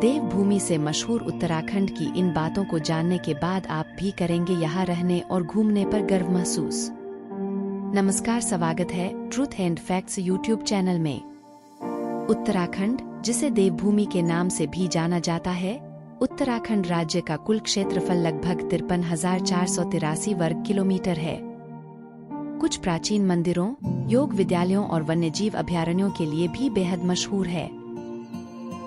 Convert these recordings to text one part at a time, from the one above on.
देवभूमि से मशहूर उत्तराखंड की इन बातों को जानने के बाद आप भी करेंगे यहाँ रहने और घूमने पर गर्व महसूस। नमस्कार, स्वागत है truth and facts YouTube channel में। उत्तराखंड, जिसे देवभूमि के नाम से भी जाना जाता है, उत्तराखंड राज्य का कुल क्षेत्रफल लगभग 53,483 वर्ग किलोमीटर है। कुछ प्राचीन मंदिरों, योग विद्यालयों और वन्यजीव अभयारण्यों के लिए भी बेहद मशहूर है।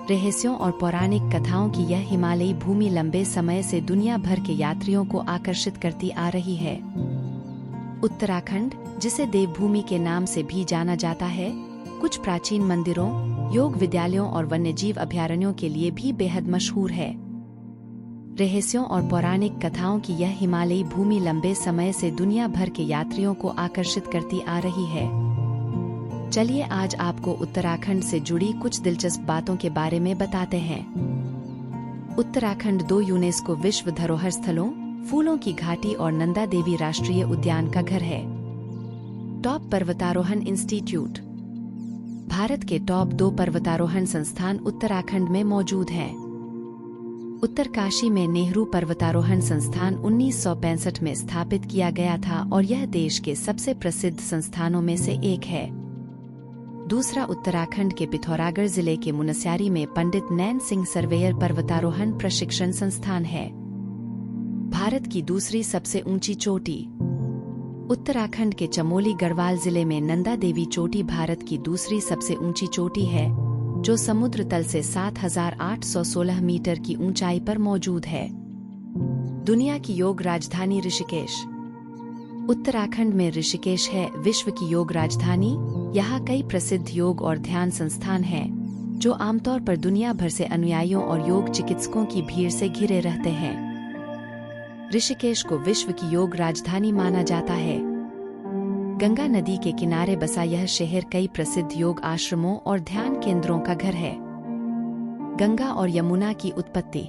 रहस्यों और पौराणिक कथाओं की यह हिमालयी भूमि लंबे समय से दुनिया भर के यात्रियों को आकर्षित करती आ रही है। उत्तराखंड, जिसे देवभूमि के नाम से भी जाना जाता है, कुछ प्राचीन मंदिरों, योग विद्यालयों और वन्यजीव अभयारण्यों के लिए भी बेहद मशहूर है। रहस्यों और पौराणिक कथाओं की यह हिमालयी भूमि लंबे समय से दुनिया भर के यात्रियों को आकर्षित करती आ रही है। चलिए आज आपको उत्तराखंड से जुड़ी कुछ दिलचस्प बातों के बारे में बताते हैं। उत्तराखंड 2 यूनेस्को विश्व धरोहर स्थलों, फूलों की घाटी और नंदा देवी राष्ट्रीय उद्यान का घर है। टॉप पर्वतारोहण इंस्टीट्यूट। भारत के टॉप 2 पर्वतारोहण संस्थान उत्तराखंड में मौजूद हैं। उत्तरकाशी में नेहरू पर्वतारोहण संस्थान 1965 में स्थापित किया गया था और यह देश के सबसे प्रसिद्ध संस्थानों में से एक है। दूसरा उत्तराखंड के पिथौरागढ़ जिले के मुनस्यारी में पंडित नैन सिंह सर्वेयर पर्वतारोहण प्रशिक्षण संस्थान है। भारत की दूसरी सबसे ऊंची चोटी। उत्तराखंड के चमोली गढ़वाल जिले में नंदा देवी चोटी भारत की दूसरी सबसे ऊंची चोटी है, जो समुद्र तल से 7,816 मीटर की ऊंचाई पर मौजूद है। दुनिया की योग राजधानी ऋषिकेश। उत्तराखंड में ऋषिकेश है विश्व की योग राजधानी। यहाँ कई प्रसिद्ध योग और ध्यान संस्थान हैं, जो आमतौर पर दुनिया भर से अनुयायियों और योग चिकित्सकों की भीड़ से घिरे रहते हैं। ऋषिकेश को विश्व की योग राजधानी माना जाता है। गंगा नदी के किनारे बसा यह शहर कई प्रसिद्ध योग आश्रमों और ध्यान केंद्रों का घर है। गंगा और यमुना की उत्पत्ति।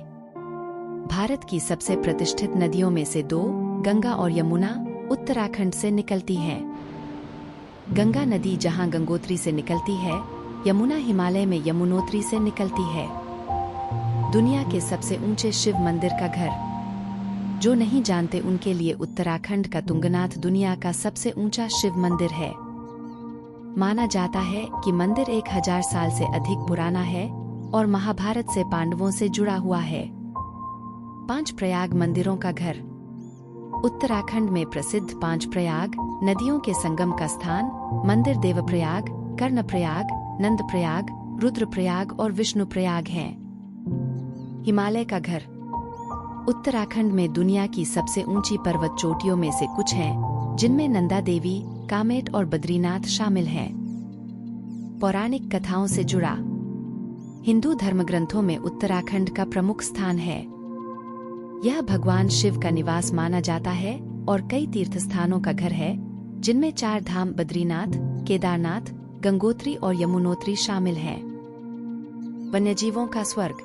भारत की सबसे प्रतिष्ठित नदियों में से 2, गंगा और यमुना, उत्तराखंड से निकलती हैं। गंगा नदी जहां गंगोत्री से निकलती है, यमुना हिमालय में यमुनोत्री से निकलती है। दुनिया के सबसे ऊंचे शिव मंदिर का घर। जो नहीं जानते उनके लिए उत्तराखंड का तुंगनाथ दुनिया का सबसे ऊंचा शिव मंदिर है। माना जाता है कि मंदिर 1000 साल से अधिक पुराना है और महाभारत से पांडवों से जुड़ा हुआ है। 5 प्रयाग मंदिरों का घर। उत्तराखंड में प्रसिद्ध 5 प्रयाग नदियों के संगम का स्थान मंदिर देवप्रयाग, कर्णप्रयाग, नंदप्रयाग, रुद्रप्रयाग और विष्णुप्रयाग हैं। हिमालय का घर। उत्तराखंड में दुनिया की सबसे ऊंची पर्वत चोटियों में से कुछ हैं, जिनमें नंदा देवी, कामेट और बद्रीनाथ शामिल हैं। पौराणिक कथाओं से जुड़ा। हिंदू धर्मग्रंथों में उत्तराखंड का प्रमुख स्थान है। यह भगवान शिव का निवास माना जाता है और कई तीर्थ स्थानों का घर है, जिनमें 4 धाम बद्रीनाथ, केदारनाथ, गंगोत्री और यमुनोत्री शामिल हैं। वन्यजीवों का स्वर्ग।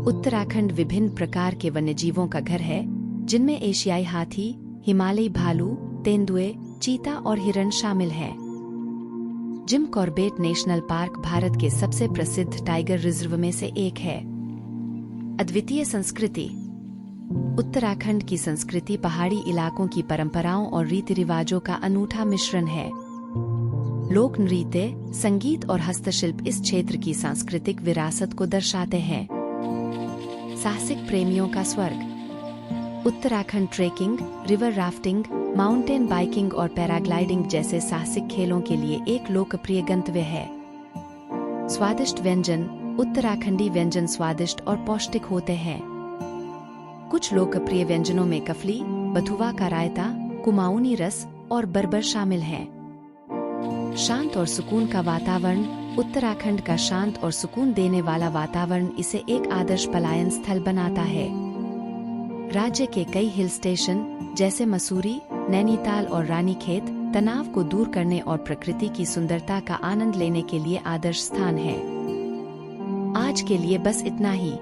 उत्तराखंड विभिन्न प्रकार के वन्यजीवों का घर है, जिनमें एशियाई हाथी, हिमालयी भालू, तेंदुए, चीता और हिरण शामिल हैं। Jim Corbett national park Bharat के सबसे प्रसिद्ध टाइगर रिजर्व में से एक है। अद्वितीय संस्कृति। उत्तराखंड की संस्कृति पहाड़ी इलाकों की परंपराओं और रीति रिवाजों का अनूठा मिश्रण है। लोक नृत्य, संगीत और हस्तशिल्प इस क्षेत्र की सांस्कृतिक विरासत को दर्शाते हैं। साहसिक प्रेमियों का स्वर्ग। Uttarakhand trekking, river rafting, mountain biking और पैराग्लाइडिंग जैसे साहसिक खेलों के लिए एक लोकप्रिय गंतव्य है। स्वादिष्ट व्यंजन। उत्तराखंडी व्यंजन स्वादिष्ट और पौष्टिक होते हैं। कुछ लोकप्रिय व्यंजनों में कफली, बथुआ का रायता, कुमाऊनी रस और बरबर शामिल हैं। शांत और सुकून का वातावरण। उत्तराखंड का शांत और सुकून देने वाला वातावरण इसे एक आदर्श पलायन स्थल बनाता है। राज्य के कई हिल स्टेशन जैसे मसूरी, नैनीताल और रानीखेत तनाव को दूर करने और प्रकृति की सुंदरता का आनंद लेने के लिए आदर्श स्थान है। आज के लिए बस इतना ही।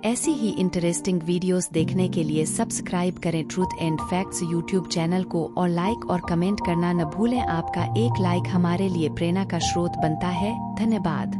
ऐसी ही इंटरेस्टिंग वीडियोस देखने के लिए सब्सक्राइब करें truth and facts YouTube channel को और लाइक और कमेंट करना न भूलें। आपका एक लाइक हमारे लिए प्रेरणा का स्रोत बनता है। धन्यवाद।